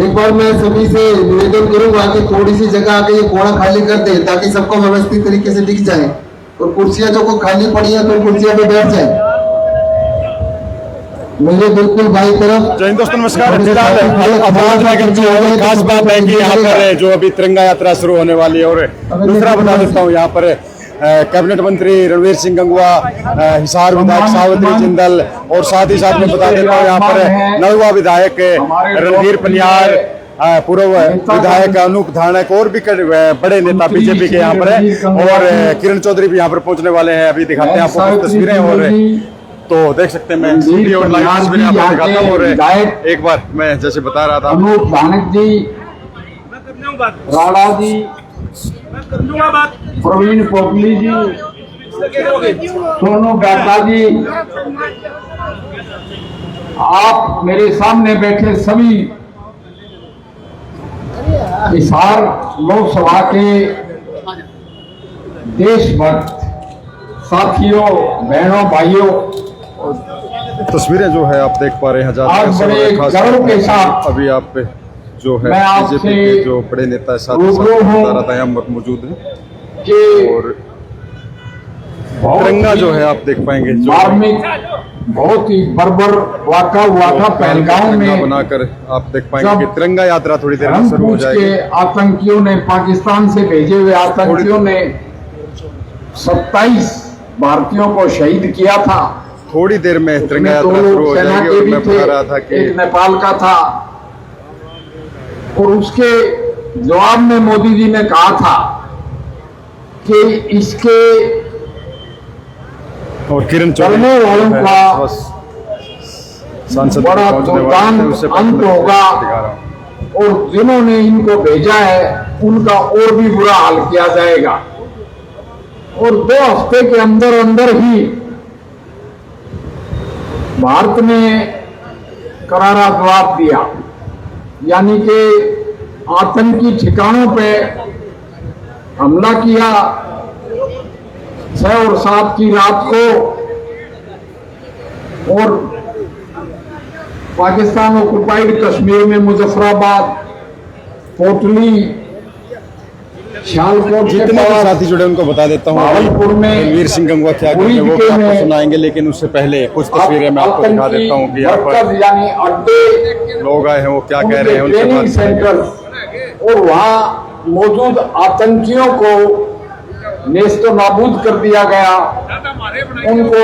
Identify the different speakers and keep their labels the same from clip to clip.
Speaker 1: एक बार मैं सभी से निवेदन करूंगा कि थोड़ी सी जगह आके ये कोड़ा खाली कर दे ताकि सबको व्यवस्थित तरीके से दिख जाए और कुर्सियां जो को खाली पड़ी है तो कुर्सियां पे बैठ जाए। मेरे बिल्कुल बाई तरफ।
Speaker 2: जय हिंद दोस्तों, नमस्कार। खास बात है कि यहाँ पर जो अभी तिरंगा यात्रा शुरू होने वाली है, और दूसरा बता देता हूँ, यहाँ पर कैबिनेट मंत्री रणवीर सिंह गंगवा, हिसार विधायक सावित्री जिंदल, और साथ ही साथ में बता देता हूँ यहाँ पर नलवा विधायक रणधीर पनियार, पूर्व विधायक अनूप धानक और भी बड़े नेता बीजेपी के यहाँ पर है, और किरण चौधरी भी यहाँ पर पहुंचने वाले हैं। अभी दिखाते हैं आपको कुछ तस्वीरें, और तो देख सकते हैं मैं सीधी और लाइव तस्वीरें आपको दिखाता हूँ। और एक बार मैं जैसे बता रहा था,
Speaker 1: अनूप धानक जी, राणा जी, प्रवीण पोपली जी, सोनू डाटा जी, आप मेरे सामने बैठे सभी हिसार लोकसभा के देशभक्त साथियों, बहनों, भाइयों,
Speaker 2: तस्वीरें जो है आप देख पा रहे हैं
Speaker 1: आज बड़े गर्व के साथ
Speaker 2: अभी आप जो है बीजेपी के जो बड़े नेता साथ यहाँ मौजूद हैं, और तिरंगा जो है आप देख पाएंगे
Speaker 1: धार्मिक बहुत ही बर्बर वाक़ा हुआ था पहलगांव में,
Speaker 2: बनाकर आप देख पाएंगे कि तिरंगा यात्रा थोड़ी देर में शुरू हो जाएगी।
Speaker 1: आतंकियों ने, पाकिस्तान से भेजे हुए आतंकियों ने 27 भारतीयों को शहीद किया था।
Speaker 2: थोड़ी देर में तिरंगा यात्रा शुरू हो जाएगी। और मैं बता रहा था कि
Speaker 1: एक नेपाल का था, और उसके जवाब में मोदी जी ने कहा था कि इसके
Speaker 2: और किरण
Speaker 1: चलने वालों का
Speaker 2: सांसद
Speaker 1: बड़ा दुर्दान अंत होगा, और जिन्होंने इनको भेजा है उनका और भी बुरा हाल किया जाएगा। और 2 हफ्ते के अंदर अंदर ही भारत ने करारा जवाब दिया, यानी कि आतंकी ठिकानों पे हमला किया। 6 और 7 की रात को, और पाकिस्तान ऑक्युपाइड कश्मीर में मुजफ्फराबाद, कोटली, शालकोट,
Speaker 2: जितने भी साथी जुड़े उनको बता देता हूँ
Speaker 1: भागलपुर में
Speaker 2: रणवीर सिंह गंगवा क्या कहते हैं वो आपको सुनाएंगे, लेकिन उससे पहले कुछ तस्वीरें मैं आपको दिखा देता हूँ कि यहाँ पर
Speaker 1: यानी अड्डे
Speaker 2: लोग आए हैं, वो क्या कह रहे हैं, उनसे
Speaker 1: ट्रेनिंग
Speaker 2: बात
Speaker 1: सेंटर, और वहाँ मौजूद आतंकियों को नेस्तो नाबूद कर दिया गया, उनको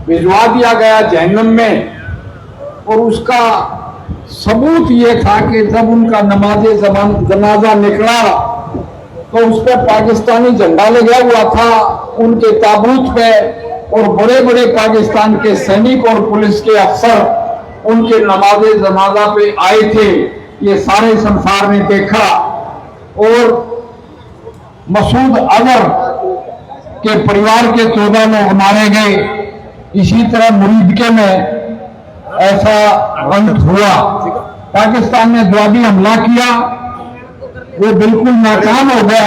Speaker 1: भिजवा दिया गया जहन्नम में। और उसका सबूत ये था कि जब उनका नमाजे जनाजा निकला तो उस पर पाकिस्तानी झंडा लगा हुआ था उनके ताबूत पे, और बड़े बड़े पाकिस्तान के सैनिक और पुलिस के अफसर उनके नमाजे जनाजा पे आए थे। ये सारे संसार ने देखा। और मसूद अजहर के परिवार के 14 लोग मारे गए। इसी तरह मुरीदके में ऐसा रंग हुआ। पाकिस्तान ने जवाबी हमला किया, वो बिल्कुल नाकाम हो गया।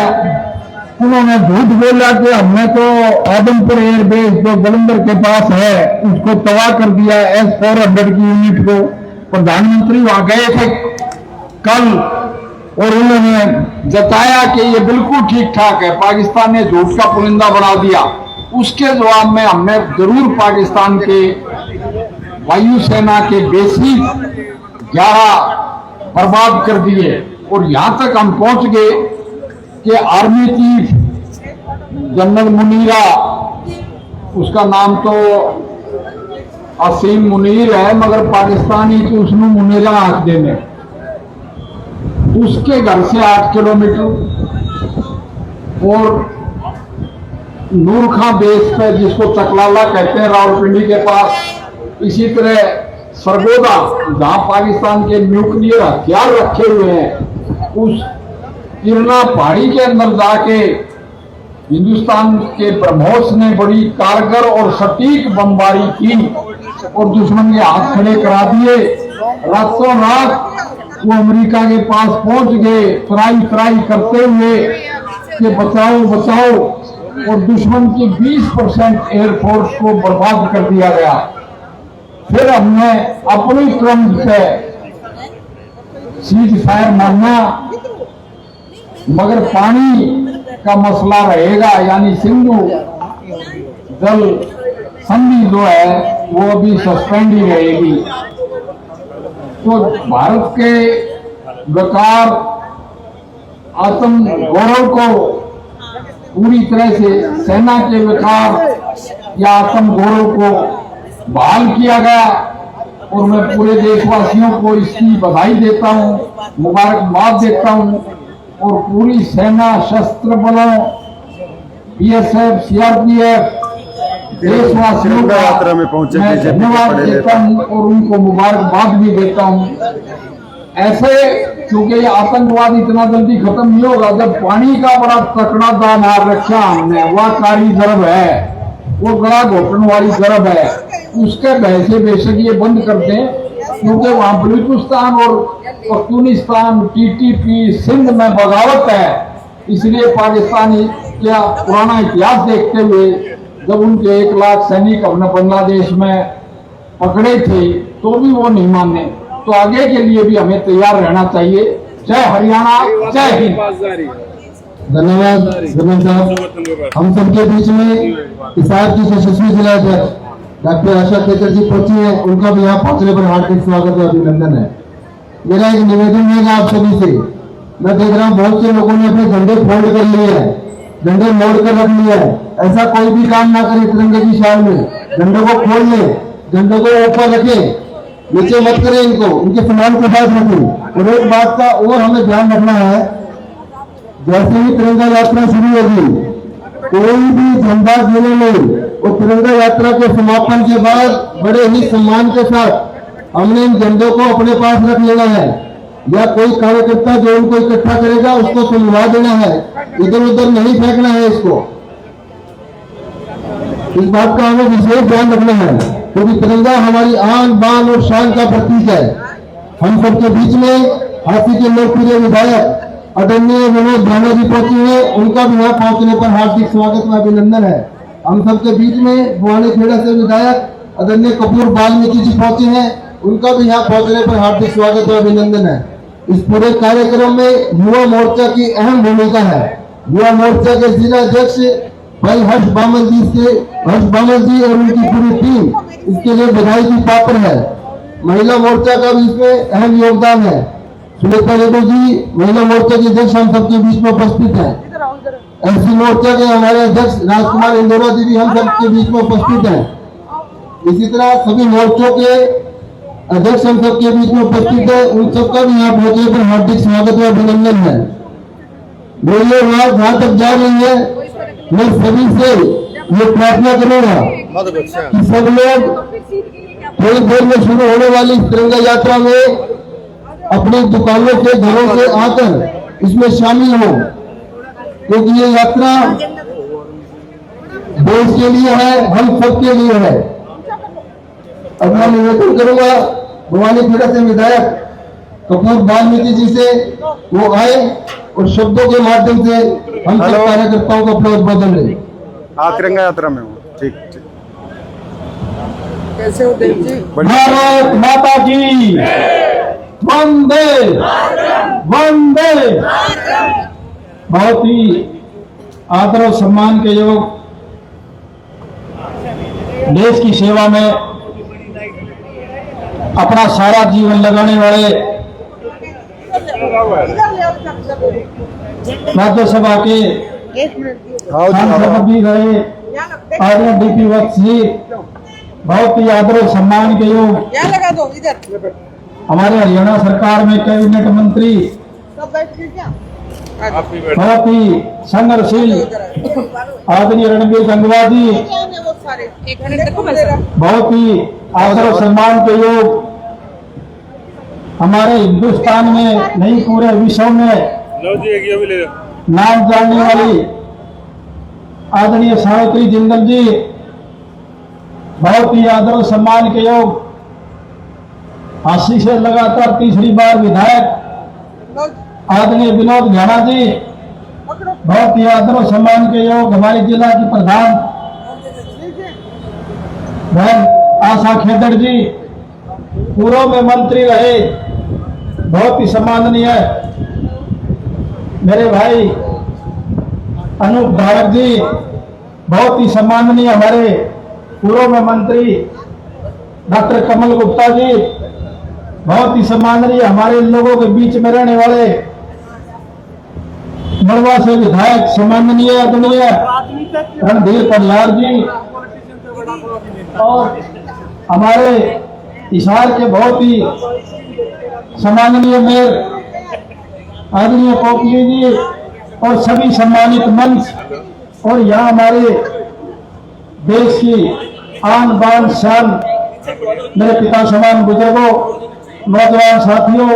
Speaker 1: उन्होंने झूठ बोला कि हमने तो आदमपुर एयरबेस जो जलंधर के पास है उसको तबाह कर दिया, S-400 की यूनिट को। प्रधानमंत्री वहां गए थे कल, और उन्होंने जताया कि ये बिल्कुल ठीक ठाक है, पाकिस्तान ने झूठ का पुलिंदा बना दिया। उसके जवाब में हमने जरूर पाकिस्तान के वायुसेना के बेसिस 11 बर्बाद कर दिए। और यहां तक हम पहुंच गए कि आर्मी चीफ जनरल मुनीरा, उसका नाम तो असीम मुनीर है मगर पाकिस्तानी तो उसने मुनीरा आख देने, उसके घर से 8 किलोमीटर, और नूर खां बेस पे जिसको चकलाला कहते हैं रावलपिंडी के पास, इसी तरह सरगोदा जहां पाकिस्तान के न्यूक्लियर हथियार रखे हुए हैं, उस किरना पहाड़ी के अंदर जाके हिंदुस्तान के ब्रह्मोस ने बड़ी कारगर और सटीक बमबारी की और दुश्मन के हाथ खड़े करा दिए। रातों रात वो अमेरिका के पास पहुंच गए त्राई करते हुए कि बचाओ बचाओ, और दुश्मन की 20% एयरफोर्स को बर्बाद कर दिया गया। फिर हमने अपनी क्रम से सीज फायर मानना, मगर पानी का मसला रहेगा, यानी सिंधु जल संधि जो है वो अभी सस्पेंड ही रहेगी। तो भारत के बेकार आत्म गौरव को पूरी तरह से सेना के बेकार या आत्म गौरव को बहाल किया गया, और मैं पूरे देशवासियों को इसकी बधाई देता हूं, मुबारकबाद देता हूं, और पूरी सेना, शस्त्र बलों, बीएसएफ, सीआरपीएफ, देशवासियों का
Speaker 2: यात्रा में पहुंचे
Speaker 1: मैं धन्यवाद देता हूं और उनको मुबारकबाद भी देता हूं। ऐसे, क्योंकि ये आतंकवाद इतना जल्दी खत्म नहीं होगा। जब पानी का बड़ा तकड़ा दाम रखा हमने, वह कारी जरब है, वो गला घोटने वाली जरब है, उसके बहसे बेशक ये बंद कर दें, क्योंकि वहां बलूचिस्तान और पख्तूनिस्तान, टीटीपी, सिंध में बगावत है। इसलिए पाकिस्तानी क्या पुराना इतिहास देखते हुए जब उनके 1 लाख सैनिक अपने बांग्लादेश में पकड़े थे तो भी वो नहीं माने। तो आगे के लिए भी हमें तैयार रहना चाहिए। जय हरियाणा, जय हिंद।
Speaker 3: धन्यवाद गवर्नर साहब। हम सबके बीच में हिसार की यशस्वी जिलाध्यक्ष डॉक्टर आशा केकर जी पहुंची है, उनका भी यहाँ पहुंचने पर हार्दिक स्वागत और अभिनंदन है। मेरा एक निवेदन है आप सभी से, मैं देख रहा हूँ बहुत से लोगों ने अपने झंडे फोल्ड कर लिए हैं, झंडे मोड़ कर रख लिया है। ऐसा कोई भी काम ना करे तिरंगे की शान में, झंडे को खोल ले, झंडे को ऊपर रखे, नीचे मत करें, इनको इनके सम्मान के साथ रखें। और एक बात का और हमें ध्यान रखना है, जैसे ही तिरंगा यात्रा शुरू होगी, कोई भी झंडा गिरे नहीं, और तिरंगा यात्रा के समापन के बाद बड़े ही सम्मान के साथ हमने इन झंडों को अपने पास रख लेना है, या कोई कार्यकर्ता जो उनको इकट्ठा करेगा उसको सुलवा देना है, इधर उधर नहीं फेंकना है इसको। इस बात का हमें विशेष ध्यान रखना है, क्योंकि तिरंगा हमारी आन बान और शान का प्रतीक है। हम सबके बीच में हाथी के लोकप्रिय विधायक आदरणीय विनोद भाना जी पहुंचे हैं, उनका भी यहाँ पहुंचने पर हार्दिक स्वागत व अभिनंदन है। हम सबके बीच में भवानी खेड़ा से विधायक आदरणीय कपूर वाल्मीकि जी पहुंचे हैं, उनका भी यहाँ पहुंचने पर हार्दिक स्वागत व अभिनंदन है। इस पूरे कार्यक्रम में युवा मोर्चा की अहम भूमिका है। युवा मोर्चा के जिला अध्यक्ष भाई हर्ष बामल जी और उनकी पूरी टीम इसके लिए बधाई की पात्र है। महिला मोर्चा का भी इसमें अहम योगदान है। सुनीता यादव जी महिला मोर्चा के अध्यक्ष हम सबके बीच में उपस्थित हैं। एससी मोर्चा के हमारे अध्यक्ष राजकुमार इंदौरा जी भी हम सबके बीच में उपस्थित हैं। इसी तरह सभी मोर्चों के अध्यक्ष हम सबके बीच में उपस्थित है, उन सबका भी यहाँ पहुंचने पर हार्दिक स्वागत और अभिनंदन है। मेरी आवाज जहाँ तक जा रही है, मैं सभी से ये प्रार्थना करूंगा कि सब लोग थोड़ी देर में शुरू होने वाली तिरंगा यात्रा में अपनी दुकानों से, घरों से आकर इसमें शामिल हो, क्योंकि ये यात्रा देश के लिए है, हम सबके लिए है। अब मैं निवेदन करूंगा भवानी खेड़ा से विधायक कपूर वाल्मीकि जी से, वो आए और शब्दों के माध्यम से हम सब कार्यकर्ताओं को अपना उद्बोधन दें।
Speaker 2: हाँ, तिरंगा यात्रा में हूँ। ठीक ठीक।
Speaker 4: कैसे हो देव जी?
Speaker 1: भारत माता की वंदे वंदे। बहुत ही आदर और सम्मान के योग देश की सेवा में अपना सारा जीवन लगाने वाले राज्यसभा के सांसद भी रहे आदरणीय डीपी वत्स जी, बहुत ही आदर और सम्मान के योग हमारे हरियाणा सरकार में कैबिनेट मंत्री, बहुत ही संघर्षशील आदरणीय रणबीर गंगवा जी, बहुत ही आदर और सम्मान के योग हमारे हिंदुस्तान में नहीं पूरे विश्व में नाम जानने वाली आदरणीय सावित्री जिंदल जी, बहुत ही आदर और सम्मान के योग हासी से लगातार तीसरी बार विधायक आदरणीय विनोद भाना जी, बहुत ही आदर और सम्मान के योग हमारे जिला की प्रधान बहन आशा खेदड़ जी,
Speaker 4: पूर्व में मंत्री रहे, बहुत ही सम्माननीय मेरे भाई अनूप धारक जी, बहुत ही सम्माननीय हमारे पूर्व में मंत्री डॉक्टर कमल गुप्ता जी, बहुत ही सम्माननीय हमारे लोगों के बीच में रहने वाले मड़वा से विधायक सम्माननीय आदरणीय रणधीर प्रहलाद जी, और हमारे हिसार के बहुत ही सम्माननीय मेयर आदरणीय कोकली जी, और सभी सम्मानित मंच, और यहाँ हमारे देश की आन बान शान मेरे पिता समान बुजुर्गों, नौजवान साथियों,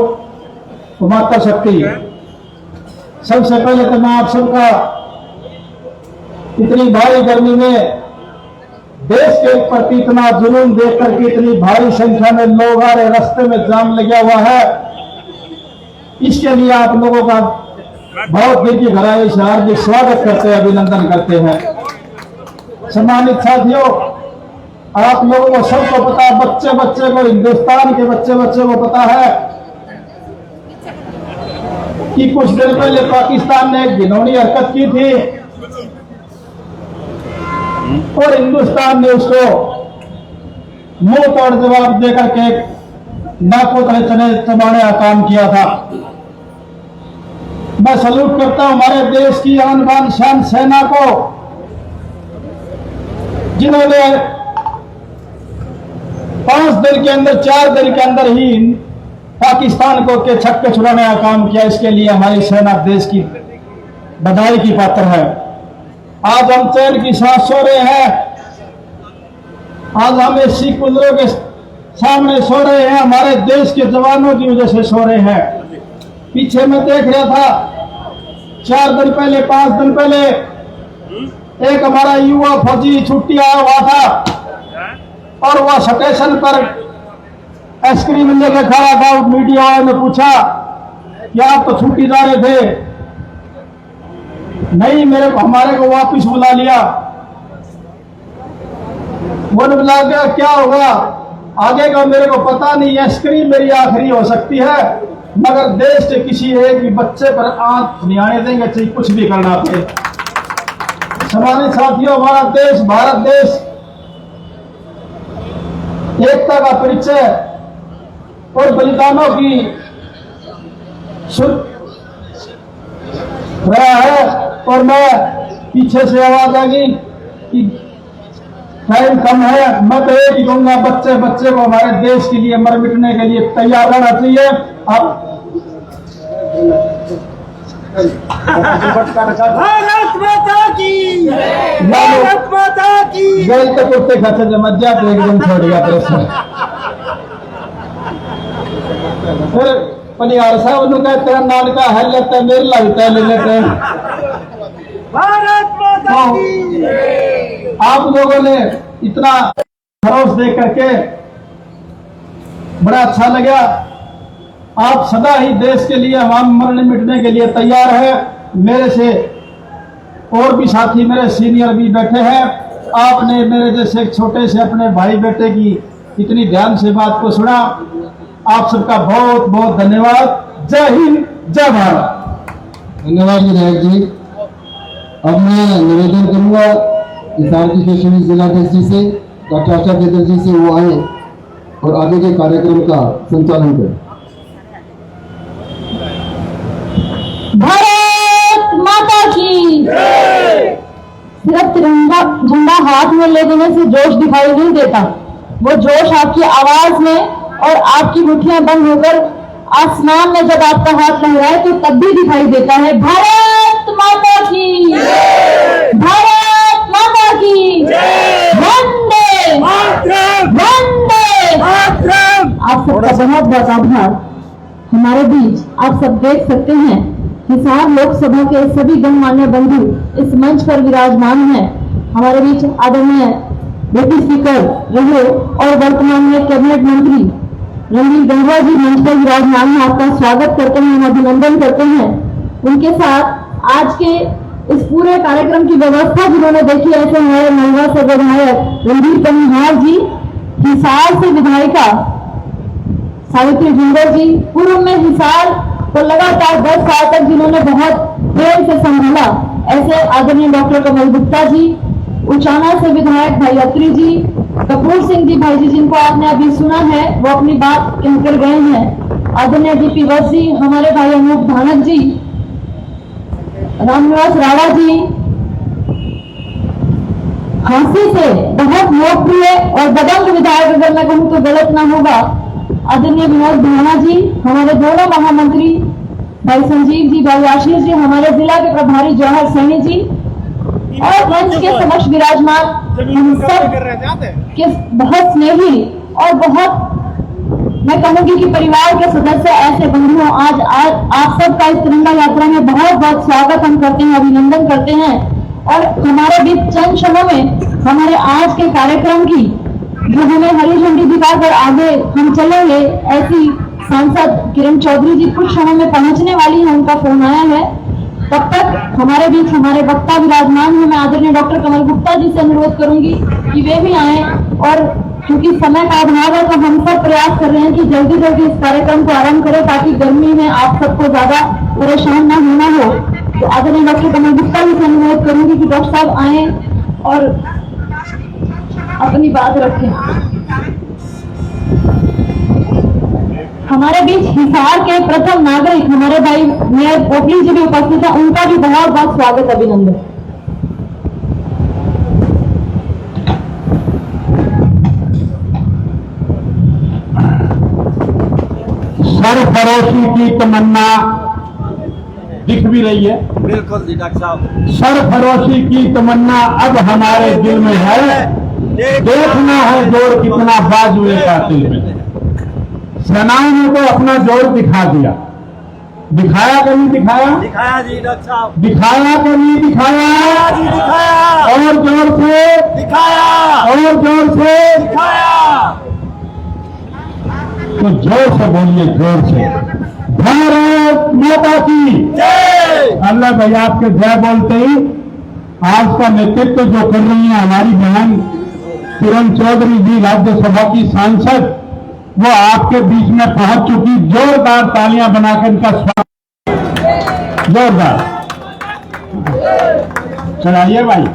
Speaker 4: माता शक्ति, सबसे पहले तो मैं आप सबका इतनी भारी गर्मी में देश के प्रति इतना जुनून देख करके इतनी भारी संख्या में लोग आ रहे, रास्ते में जाम लगा हुआ है, इसके लिए आप लोगों का बहुत दिल की गहराई से हार्दिक स्वागत करते हैं, अभिनंदन करते हैं। सम्मानित साथियों, आप लोगों को सबको पता है, बच्चे बच्चे को, हिंदुस्तान के बच्चे बच्चे को पता है कि कुछ दिन पहले पाकिस्तान ने एक घिनौनी हरकत की थी और हिंदुस्तान ने उसको मुंह तोड़ जवाब देकर के नाकों तले चने चबाने का काम किया था। मैं सल्यूट करता हूं हमारे देश की आन बान शान सेना को, जिन्होंने 5 दिन के अंदर, 4 दिन के अंदर ही पाकिस्तान को के छक्के छुड़ाने का काम किया। इसके लिए हमारी सेना देश की बधाई की पात्र है। आज हम चैन की सांस सो रहे हैं, आज हम एसी कूलरों के सामने सो रहे हैं, हमारे देश के जवानों की वजह से सो रहे हैं। पीछे मैं देख रहा था, 4 दिन पहले, 5 दिन पहले एक हमारा युवा फौजी छुट्टी आया हुआ था और वह स्टेशन पर आइसक्रीम लेके खड़ा था। मीडिया वाले ने पूछा कि आप तो छुट्टी जा रहे थे? नहीं, हमारे को वापिस बुला लिया। वो बुला गया, क्या होगा आगे का मेरे को पता नहीं, आइसक्रीम मेरी आखिरी हो सकती है, मगर देश के किसी एक भी बच्चे पर आंख नहीं आने देंगे, चाहे कुछ भी करना पड़े। सम्मानित साथियों, हमारा देश, भारत देश एकता का परिचय और बलिदानों की रहा है। और मैं पीछे से आवाज आ गई कि टाइम कम है, मैं तो एक ही कहूंगा, बच्चे बच्चे को हमारे देश के लिए मर मिटने के लिए तैयार रहना चाहिए। आप
Speaker 5: भारत माता की, भारत माता की।
Speaker 4: गई तो कुत्ते खाते जमत जा तो एकदम छोड़ गया प्रश्न। फिर पनियार साहब उन्होंने तेरा नाम का हल लेता है, मेरे लगता ले लेते हैं।
Speaker 5: भारत माता की।
Speaker 4: आप लोगों ने इतना खरोश देख करके बड़ा अच्छा लगा। आप सदा ही देश के लिए, हम मरने मिटने के लिए तैयार है। मेरे से और भी साथी मेरे सीनियर भी बैठे हैं। आपने मेरे जैसे एक छोटे से अपने भाई बेटे की इतनी ध्यान से बात को सुना, आप सबका बहुत बहुत धन्यवाद। जय हिंद, जय भारत।
Speaker 3: धन्यवाद विधायक जी। अब मैं निवेदन करूंगा हिसार की स्पेशली जिलाध्यक्ष जी से, डॉक्टर आशा केदर जी से, वो आए और आगे के कार्यक्रम का संचालन करें।
Speaker 6: भारत माता की। सिर्फ तिरंगा झंडा हाथ में ले देने से जोश दिखाई नहीं देता, वो जोश आपकी आवाज में और आपकी मुट्ठियां बंद होकर आसमान में जब आपका हाथ लहराए तो तब भी दिखाई देता है। भारत माता की, भारत माता की, वंदे वंदे। आप सबका बहुत बहुत आभार। हमारे बीच आप सब देख सकते हैं, हिसार लोकसभा के सभी गणमान्य बंधु इस मंच पर विराजमान हैं। हमारे बीच आदरणीय डिप्टी स्पीकर रहे और वर्तमान में कैबिनेट मंत्री रणधीर गंगवा जी मंच पर विराजमान हैं। आपका स्वागत करते हैं, अभिनंदन करते हैं। उनके साथ आज के इस पूरे कार्यक्रम की व्यवस्था जिन्होंने देखी, ऐसे हमारे मलवा से विधायक रणधीर प्रहलाद जी, हिसार से विधायिका सावित्री जिंदल जी, पूर्व में हिसार को लगातार 10 साल तक जिन्होंने बहुत प्रेम से संभाला, ऐसे आदरणीय डॉक्टर कमल गुप्ता जी, उचाना से विधायक भाई अत्री जी, कपूर सिंह जी भाई जी जिनको आपने अभी सुना है, वो अपनी बात कहकर गए हैं, आदरणीय डीपी वत्स जी, हमारे भाई अनूप धानक जी, रामनिवास राणा जी, झांसी से बहुत लोकप्रिय और दबंग विधायक, अगर मैं कहूँ तो गलत ना होगा, आदरणीय विनोद भाना जी, हमारे दोनों महामंत्री भाई संजीव जी, भाई आशीष जी, हमारे जिला के प्रभारी जवाहर सैनी जी, और मंच के समक्ष विराजमान हम सब के बहुत स्नेही और बहुत, मैं कहूंगी कि परिवार के सदस्य, ऐसे बंधुओं, आज आप सबका इस तिरंगा यात्रा में बहुत बहुत स्वागत हम करते हैं, अभिनंदन करते हैं। और हमारे बीच चंद क्षणों में हमारे आज के कार्यक्रम की जो हमें हरी झंडी दिखाकर आगे हम चलेंगे, ऐसी सांसद किरण चौधरी जी कुछ क्षणों में पहुंचने वाली है, उनका फोन आया है। तब तक हमारे बीच हमारे वक्ता विराजमान है, मैं आदरणीय डॉक्टर कमल गुप्ता जी से अनुरोध करूंगी कि वे भी आए, और क्योंकि समय का अभाव है तो हम सब प्रयास कर रहे हैं कि जल्दी जल्दी इस कार्यक्रम को आरंभ करें, ताकि गर्मी में आप सबको ज्यादा परेशान न होना हो। तो आदरणीय डॉक्टर कमल गुप्ता जी से अनुरोध करूंगी कि डॉक्टर साहब आए और अपनी बात रखें। हमारे बीच हिसार के प्रथम नागरिक हमारे भाई मेयर पोपली जी भी उपस्थित है, उनका भी बहुत बहुत स्वागत, अभिनंदन।
Speaker 4: सरफरोशी की तमन्ना दिख भी रही है,
Speaker 5: बिल्कुल जी डॉक्टर साहब।
Speaker 4: सरफरोशी की तमन्ना अब हमारे दिल में है, देखना है जोर कितना बाजुए कातिल में। सेनाओं ने तो अपना जोर दिखा दिया, दिखाया कि नहीं दिखाया?
Speaker 5: दिखाया जी डॉक्टर साहब,
Speaker 4: दिखाया कि नहीं दिखाया?
Speaker 5: जी दिखाया,
Speaker 4: और जोर से
Speaker 5: दिखाया,
Speaker 4: और जोर से।
Speaker 5: दिखाया।
Speaker 4: तो जोर से बोलिए, जोर से, भारत माता की
Speaker 5: जय।
Speaker 4: अल्लाह भाई, आपके जय बोलते ही आज का नेतृत्व जो कर रही है हमारी बहन किरण चौधरी जी, राज्यसभा की सांसद, वो आपके बीच में पहुंच चुकी। जोरदार तालियां बनाकर इनका स्वागत, जोरदार चलाइए भाई।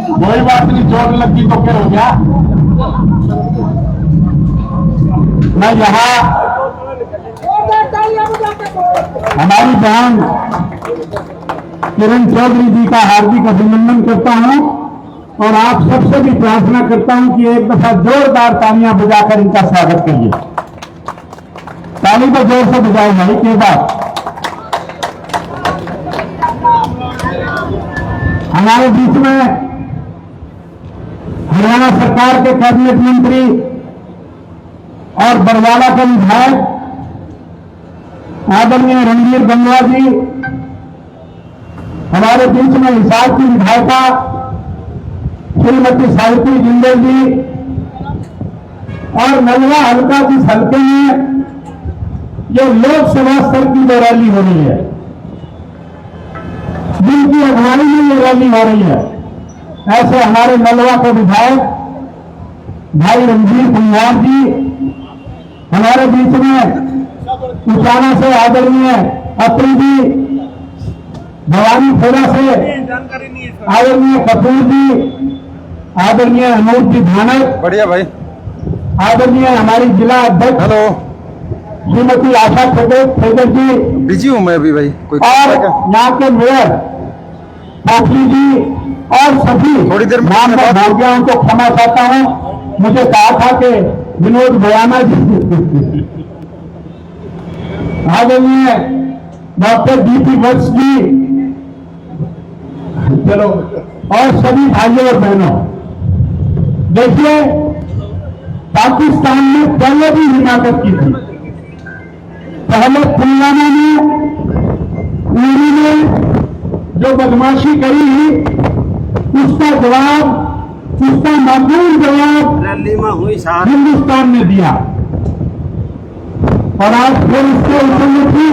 Speaker 4: कोई बात नहीं, चोट लगी तो क्या हो गया। मैं यहाँ हमारी बहन किरण चौधरी जी का हार्दिक अभिनंदन करता हूं, और आप सबसे भी प्रार्थना करता हूं कि एक दफा जोरदार तालियां बजाकर इनका स्वागत करिए। ताली तो जोर से बजाओ भाई, के बाद हमारे बीच में हरियाणा सरकार के कैबिनेट मंत्री और बरवाला के विधायक आदरणीय रणवीर गंगवा जी, हमारे बीच में हिसार की विधायिका श्रीमती सावित्री जिंदल जी, और नलवा हल्का जिस हल्के में जो लोकसभा स्तर की जो रैली हो रही है, जिनकी अगुवाई में ये रैली हो रही है, ऐसे हमारे नलवा के विधायक भाई रणवीर कुमार जी, हमारे बीच में उचाना से आदरणीय अत्री जी, भवानी खेड़ा से आदरणीय कपूर जी, आदरणीय अनूप जी धानक,
Speaker 2: बढ़िया भाई,
Speaker 4: आदरणीय हमारी जिला अध्यक्ष
Speaker 2: हेलो,
Speaker 4: श्रीमती आशा ठेकर जी,
Speaker 2: बिजी हूँ मैं अभी भाई, कोई
Speaker 4: और यहाँ के मेयर पोपली जी, और सभी
Speaker 2: थोड़ी देर में
Speaker 4: नाम में भूल गया, उनको क्षमा चाहता हूँ। मुझे कहा था कि विनोद भयाना जी, आदरणीय डॉक्टर डीपी वत्स जी, चलो, और सभी भाइयों और बहनों, देखिए पाकिस्तान ने पहले भी हिमाकत की थी। पहले पुलवामा में उरी ने जो बदमाशी करी, उसका जवाब, उसका माकूल जवाब
Speaker 5: रैली में हुई सार
Speaker 4: हिंदुस्तान ने दिया, और आज फिर इसके ऊपर थी,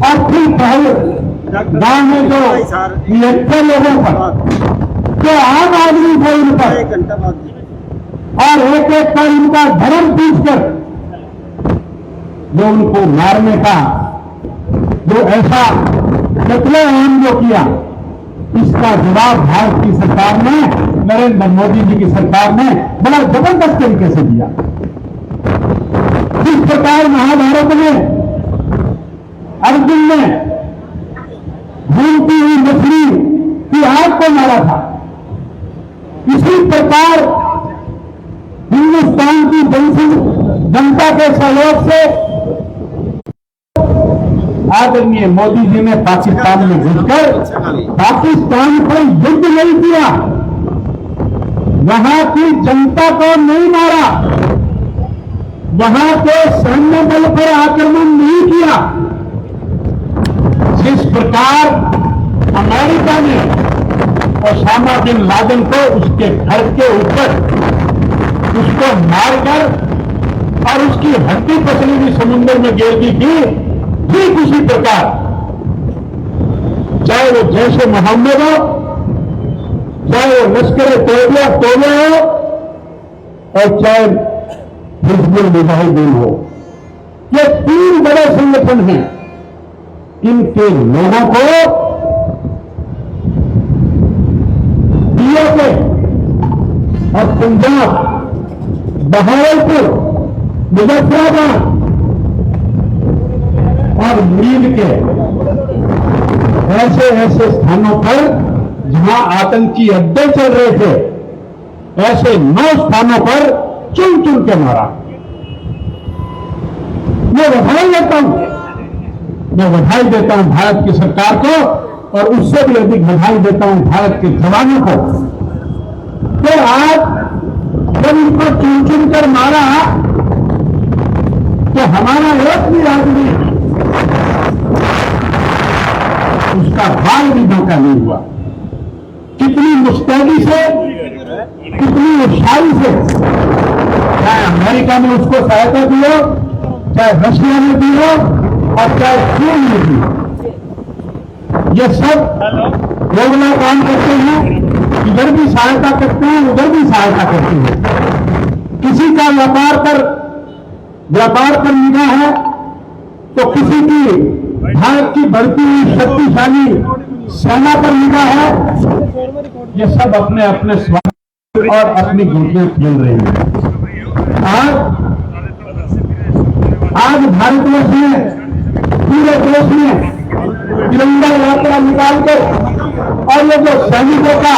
Speaker 4: और फिर पहले गांव में जो 75 लोगों पर, जो आम आदमी थे उन पर,
Speaker 5: एक घंटा बाद
Speaker 4: और एक एक पर उनका धर्म पूछकर जो उनको मारने का जो ऐसा कत्लेआम जो किया, इसका जवाब भारत की सरकार ने, नरेंद्र मोदी जी की सरकार ने बड़ा जबरदस्त तरीके से दिया। जिस प्रकार महाभारत में अर्जुन ने घूमती हुई मछली की आग को मारा था, इसी प्रकार हिंदुस्तान की जनता के सहयोग से आदरणीय मोदी जी ने पाकिस्तान में घुसकर पाकिस्तान पर युद्ध नहीं किया, वहां की जनता को नहीं मारा, वहां के सैन्य बल पर आक्रमण नहीं किया। जिस प्रकार अमेरिका ने ओसामा बिन लादेन को उसके घर के ऊपर उसको मारकर और उसकी हड्डी पसली भी समुद्र में गिर दी थी, ठीक उसी प्रकार चाहे वो जैश मोहम्मद हो, चाहे वो लश्कर तोयबा हो, और चाहे हिजबुल मुजाहिदीन हो, ये तीन बड़े संगठन हैं। इनके लोगों को पीओके और पंजाब, बहावलपुर, मुजफ्फराबाद और नील के ऐसे ऐसे स्थानों पर जहां आतंकी अड्डे चल रहे थे, ऐसे 9 स्थानों पर चुन चुन के मारा। मैं बधाई देता हूं, मैं बधाई देता हूं भारत की सरकार को, और उससे भी अधिक बधाई देता हूं भारत के जवानों को। तो आज जब इनको चुन चुन कर मारा तो हमारा एक भी आदमी उसका भाग भी धोखा नहीं हुआ। कितनी मुस्तैदी से, कितनी उत्साही से, चाहे अमेरिका में उसको सहायता दी हो, चाहे रशिया में दी हो, और चाहे चीन में दी हो, ये सब लोग ना काम करते हैं, इधर भी सहायता करते हैं, उधर भी सहायता करते हैं। किसी का व्यापार पर निगाह है तो किसी की भारत की बढ़ती हुई शक्तिशाली सेना पर निगाह है। ये सब अपने अपने स्वार्थ और अपनी गुटियां खेल रहे हैं। आज भारतवर्ष में, पूरे देश में तिरंगा यात्रा निकालकर और ये जो सैनिकों का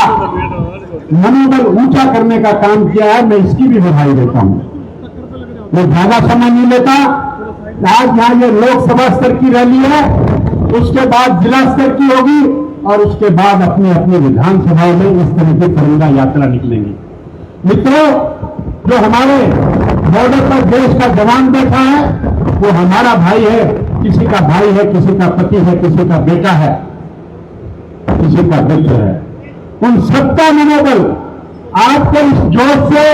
Speaker 4: मनोबल ऊंचा करने का काम किया है, मैं इसकी भी बधाई देता हूं। मैं ज्यादा समय नहीं लेता। आज यहां ये लोकसभा स्तर की रैली है, उसके बाद जिला स्तर की होगी, और उसके बाद अपनी अपनी विधानसभाओं में इस तरह की तिरंगा यात्रा निकलेंगी। मित्रों, जो हमारे बॉर्डर पर देश का जवान बैठा है, वो हमारा भाई है, किसी का भाई है, किसी का पति है, किसी का बेटा है, किसी का मित्र है। उन सबका मनोबल आपके इस जोश से,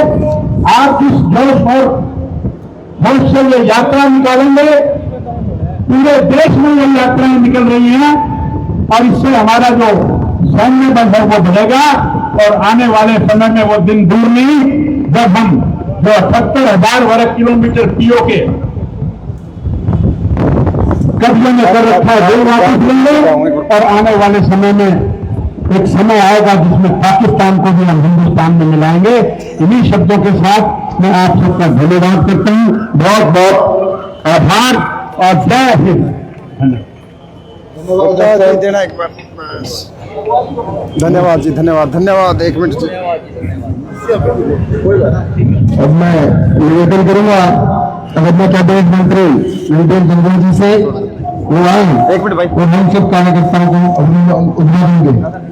Speaker 4: आप जिस जोश और होश से ये यात्रा निकालेंगे, पूरे देश में ये यात्राएं निकल रही हैं, और इससे हमारा जो सैन्य बल है वो बढ़ेगा, और आने वाले समय में वो दिन दूर नहीं जब हम जो 78,000 वर्ग किलोमीटर पीओके कब्जे में कर रखा है वो वापस लेंगे, और आने वाले समय में एक समय आएगा जिसमें पाकिस्तान को भी हम हिंदुस्तान में मिलाएंगे। इन्हीं शब्दों के साथ मैं आप सबका धन्यवाद करता हूं। बहुत बहुत आभार और जय हिंद।
Speaker 2: देना एक बार बस। धन्यवाद जी, धन्यवाद। 1 मिनट।
Speaker 3: अब मैं निवेदन करूंगा अगरतला कैबिनेट मंत्री रणधीर जंगल जी से, वो आए
Speaker 2: 1 मिनट भाई।
Speaker 3: और हम सब कार्यकर्ताओं को अभिनंदन देंगे।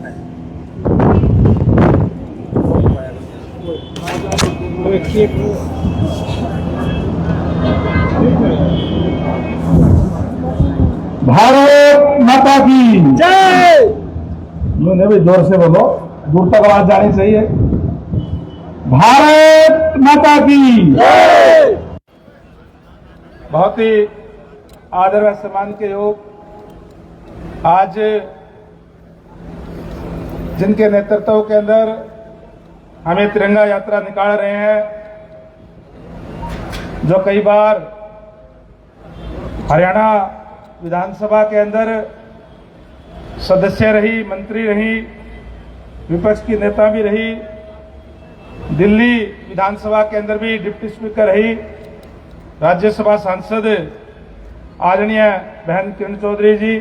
Speaker 4: भारत माता की जय। मैंने भी जोर से बोलो, दूर तक आवाज जानी चाहिए। भारत माता की जय। बहुत ही आदर व सम्मान के योग आज जिनके नेतृत्व के अंदर हमें तिरंगा यात्रा निकाल रहे हैं, जो कई बार हरियाणा विधानसभा के अंदर सदस्य रही, मंत्री रही, विपक्ष की नेता भी रही, दिल्ली विधानसभा के अंदर भी डिप्टी स्पीकर रही, राज्यसभा सांसद आदरणीय बहन किरण चौधरी जी,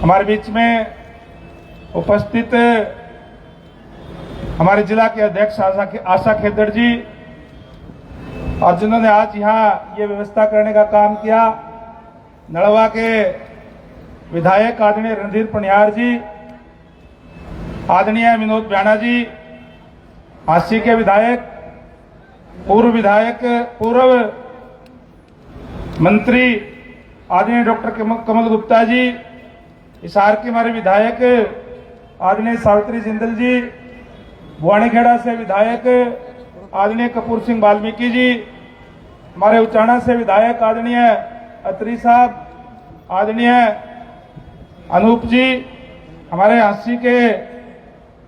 Speaker 4: हमारे बीच में उपस्थित हमारे जिला के अध्यक्ष आशा खेदड़ जी, और जिन्होंने आज यहाँ ये व्यवस्था करने का काम किया, नड़वा के विधायक आदरणीय रणधीर पनियार जी, आदरणीय विनोद ब्याणा जी, हांसी के विधायक, पूर्व मंत्री आदरणीय डॉक्टर कमल गुप्ता जी, हिसार के हमारे विधायक आदरणीय सावित्री जिंदल जी, बुआनीखेड़ा से विधायक आदरणीय कपूर सिंह वाल्मीकि जी, हमारे उचाना से विधायक आदरणीय अत्री साहब, आदरणीय अनूप जी, हमारे हांसी के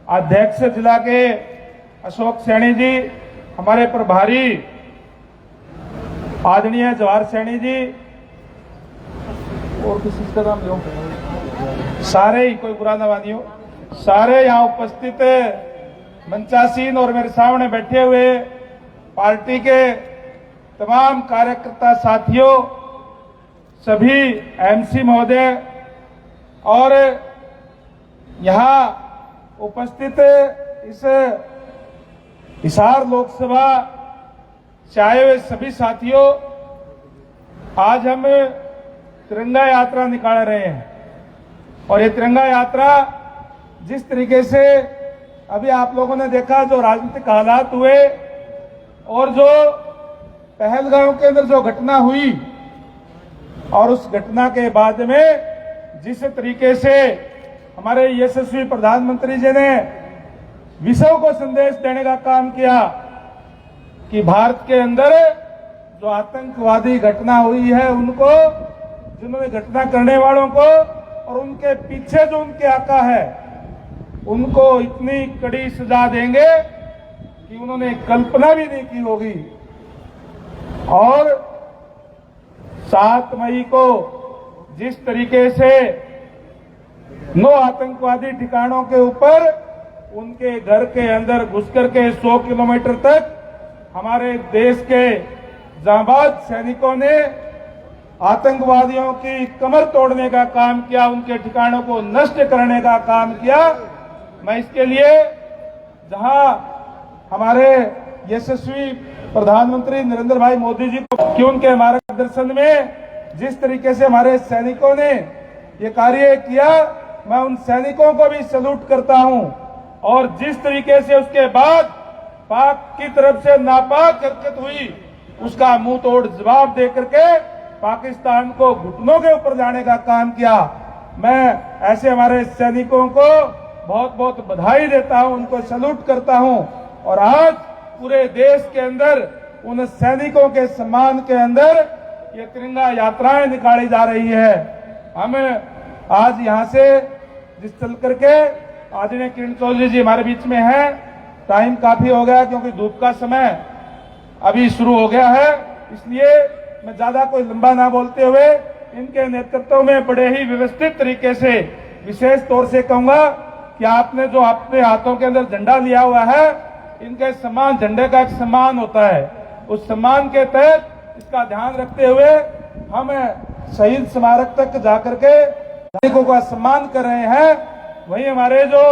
Speaker 4: अध्यक्ष जिला के अशोक सैनी जी, हमारे प्रभारी आदरणीय जवाहर सैनी जी, और किसी का नाम लो, सारे ही, कोई बुरा ना मानियो, सारे यहाँ उपस्थित मंचासीन और मेरे सामने बैठे हुए पार्टी के तमाम कार्यकर्ता साथियों, सभी एमसी महोदय और यहाँ उपस्थित इस हिसार लोकसभा से आए हुए सभी साथियों, आज हम तिरंगा यात्रा निकाल रहे हैं। और ये तिरंगा यात्रा जिस तरीके से अभी आप लोगों ने देखा, जो राजनीतिक हालात हुए और जो पहलगाम के अंदर जो घटना हुई, और उस घटना के बाद में जिस तरीके से हमारे यशस्वी प्रधानमंत्री जी ने विश्व को संदेश देने का काम किया कि भारत के अंदर जो आतंकवादी घटना हुई है, उनको, जिन्होंने घटना करने वालों को और उनके पीछे जो उनके आका है, उनको इतनी कड़ी सजा देंगे कि उन्होंने कल्पना भी नहीं की होगी। और 7 मई को जिस तरीके से 9 आतंकवादी ठिकानों के ऊपर उनके घर के अंदर घुस करके 100 किलोमीटर तक हमारे देश के जांबाज सैनिकों ने आतंकवादियों की कमर तोड़ने का काम किया, उनके ठिकानों को नष्ट करने का काम किया। मैं इसके लिए, जहां हमारे यशस्वी प्रधानमंत्री नरेंद्र भाई मोदी जी को, कि उनके मार्गदर्शन में जिस तरीके से हमारे सैनिकों ने ये कार्य किया, मैं उन सैनिकों को भी सैल्यूट करता हूं। और जिस तरीके से उसके बाद पाक की तरफ से नापाक हरकत हुई, उसका मुंह तोड़ जवाब दे करके पाकिस्तान को घुटनों के ऊपर जाने का काम किया। मैं ऐसे हमारे सैनिकों को बहुत बहुत बधाई देता हूं, उनको सैल्यूट करता हूं। और आज पूरे देश के अंदर उन सैनिकों के सम्मान के अंदर ये तिरंगा यात्राएं निकाली जा रही है। हम आज यहां से जिस चल करके आदरणीय किरण चौधरी जी हमारे बीच में है, टाइम काफी हो गया क्योंकि धूप का समय अभी शुरू हो गया है, इसलिए मैं ज्यादा कोई लंबा ना बोलते हुए इनके नेतृत्व में बड़े ही व्यवस्थित तरीके से, विशेष तौर से कहूंगा कि आपने जो अपने हाथों के अंदर झंडा लिया हुआ है, इनके सम्मान, झंडे का एक सम्मान होता है, उस सम्मान के तहत इसका ध्यान रखते हुए हम शहीद स्मारक तक जाकर के सैनिकों का सम्मान कर रहे हैं। वहीं हमारे जो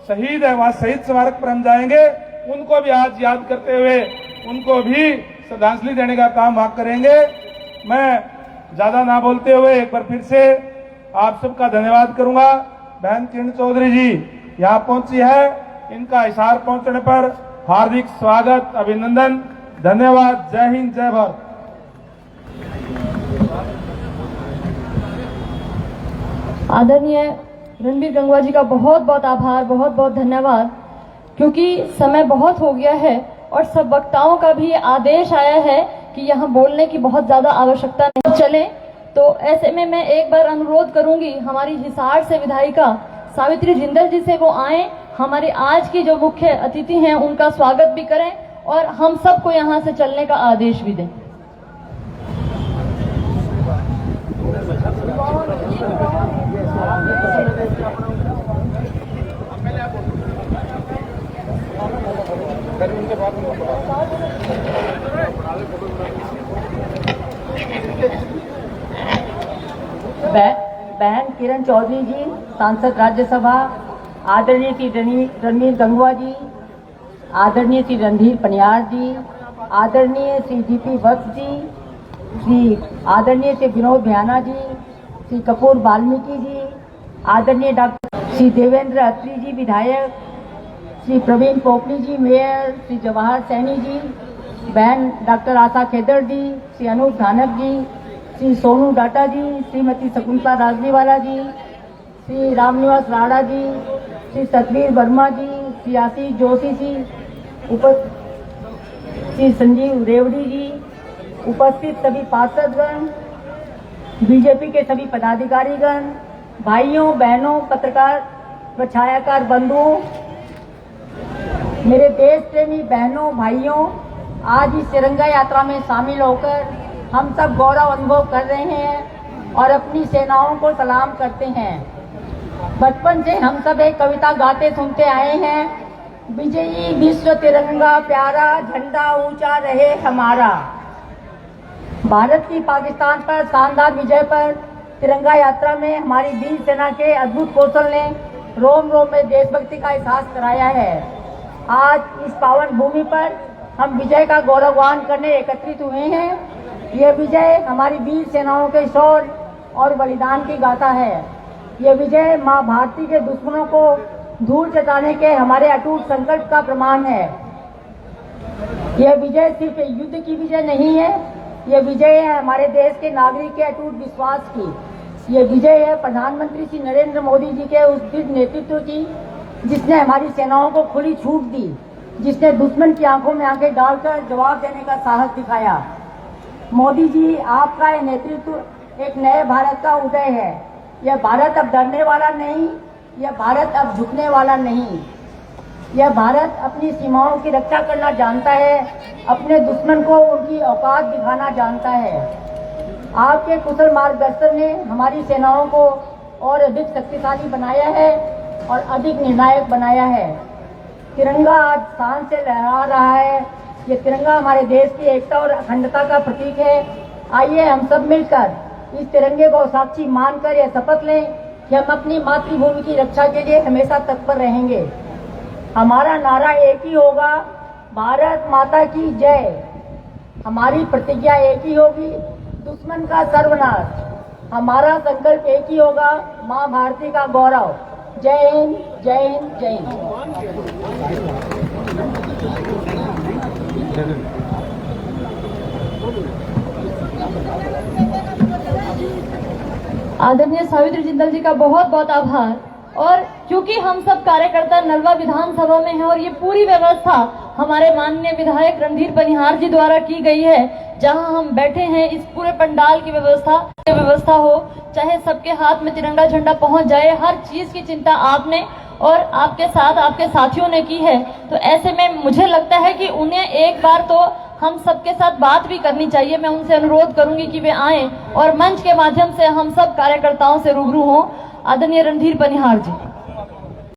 Speaker 4: शहीद है, वहां शहीद स्मारक पर हम जाएंगे, उनको भी आज याद करते हुए उनको भी श्रद्धांजलि देने का काम वहां करेंगे। मैं ज्यादा ना बोलते हुए एक बार फिर से आप सबका धन्यवाद करूंगा। बहन किरण चौधरी जी यहाँ पहुंची है, इनका हिसार पहुंचने पर हार्दिक स्वागत, अभिनंदन, धन्यवाद। जय हिंद, जय भारत।
Speaker 6: आदरणीय रणबीर गंगवा जी का बहुत बहुत आभार, बहुत बहुत धन्यवाद, क्योंकि समय बहुत हो गया है और सब वक्ताओं का भी आदेश आया है कि यहाँ बोलने की बहुत ज्यादा आवश्यकता नहीं चले। तो ऐसे में मैं एक बार अनुरोध करूंगी हमारी हिसार से विधायिका सावित्री जिंदल जी से, वो आए, हमारे आज की जो मुख्य अतिथि हैं उनका स्वागत भी करें और हम सबको यहाँ से चलने का आदेश भी दें। बहन किरण चौधरी जी, सांसद राज्यसभा, आदरणीय श्री रणवीर गंगवा जी, आदरणीय श्री रणधीर पनियार जी, आदरणीय श्री जीपी वत्स जी, श्री आदरणीय श्री विनोद भयाना जी, श्री कपूर वाल्मीकि जी, आदरणीय डॉक्टर श्री देवेंद्र अत्री जी विधायक, श्री प्रवीण पोपली जी मेयर, श्री जवाहर सैनी जी, बहन डॉक्टर आशा खेदर जी, श्री अनूप धानक जी, श्री सोनू डाटा जी, श्रीमती शकुंतला राजनीवाला जी, श्री रामनिवास राणा जी, श्री सतवीर वर्मा जी, श्री आशीष जोशी जी, श्री संजीव रेवड़ी जी, उपस्थित सभी पार्षदगण, बीजेपी के सभी पदाधिकारीगण, भाइयों बहनों, पत्रकार व छायाकार बंधुओं, मेरे देश प्रेमी बहनों भाइयों, आज इस तिरंगा यात्रा में शामिल होकर हम सब गौरव अनुभव कर रहे हैं और अपनी सेनाओं को सलाम करते हैं। बचपन से हम सब एक कविता गाते सुनते आए हैं, विजयी विश्व तिरंगा प्यारा, झंडा ऊंचा रहे हमारा। भारत की पाकिस्तान पर शानदार विजय पर तिरंगा यात्रा में हमारी वीर सेना के अद्भुत कौशल ने रोम रोम में देशभक्ति का एहसास कराया है। आज इस पावन भूमि पर हम विजय का गौरवगान करने एकत्रित हुए हैं। यह विजय हमारी वीर सेनाओं के शौर्य और बलिदान की गाथा है। यह विजय मां भारती के दुश्मनों को धूल चटाने के हमारे अटूट संकल्प का प्रमाण है। यह विजय सिर्फ युद्ध की विजय नहीं है, यह विजय है हमारे देश के नागरिक के अटूट विश्वास की। यह विजय है प्रधानमंत्री श्री नरेंद्र मोदी जी के उस दृढ़ नेतृत्व की, जिसने हमारी सेनाओं को खुली छूट दी, जिसने दुश्मन की आंखों में आंखें डालकर जवाब देने का साहस दिखाया। मोदी जी, आपका यह नेतृत्व एक नए भारत का उदय है। यह भारत अब डरने वाला नहीं, यह भारत अब झुकने वाला नहीं। यह भारत अपनी सीमाओं की रक्षा करना जानता है, अपने दुश्मन को उनकी औकात दिखाना जानता है। आपके कुशल मार्गदर्शन ने हमारी सेनाओं को और अधिक शक्तिशाली बनाया है और अधिक निर्णायक बनाया है। तिरंगा आज शान से लहरा रहा है। ये तिरंगा हमारे देश की एकता और अखंडता का प्रतीक है। आइए हम सब मिलकर इस तिरंगे को साक्षी मानकर यह शपथ लें कि हम अपनी मातृभूमि की रक्षा के लिए हमेशा तत्पर रहेंगे। हमारा नारा एक ही होगा, भारत माता की जय। हमारी प्रतिज्ञा एक ही होगी, दुश्मन का सर्वनाश। हमारा संकल्प एक ही होगा, मां भारती का गौरव। जय हिंद, जय हिंद, जय हिंद। आदरणीय सावित्री जिंदल जी का बहुत बहुत आभार। और क्योंकि हम सब कार्यकर्ता नलवा विधानसभा में हैं और ये पूरी व्यवस्था हमारे माननीय विधायक रणधीर पनिहार जी द्वारा की गई है, जहां हम बैठे हैं, इस पूरे पंडाल की व्यवस्था हो, चाहे सबके हाथ में तिरंगा झंडा पहुंच जाए, हर चीज की चिंता आपने और आपके साथ आपके साथियों ने की है। तो ऐसे में मुझे लगता है कि उन्हें एक बार तो हम सबके साथ बात भी करनी चाहिए। मैं उनसे अनुरोध करूंगी कि वे आएं और मंच के माध्यम से हम सब कार्यकर्ताओं से रूबरू हों। आदरणीय रणधीर पनिहार जी।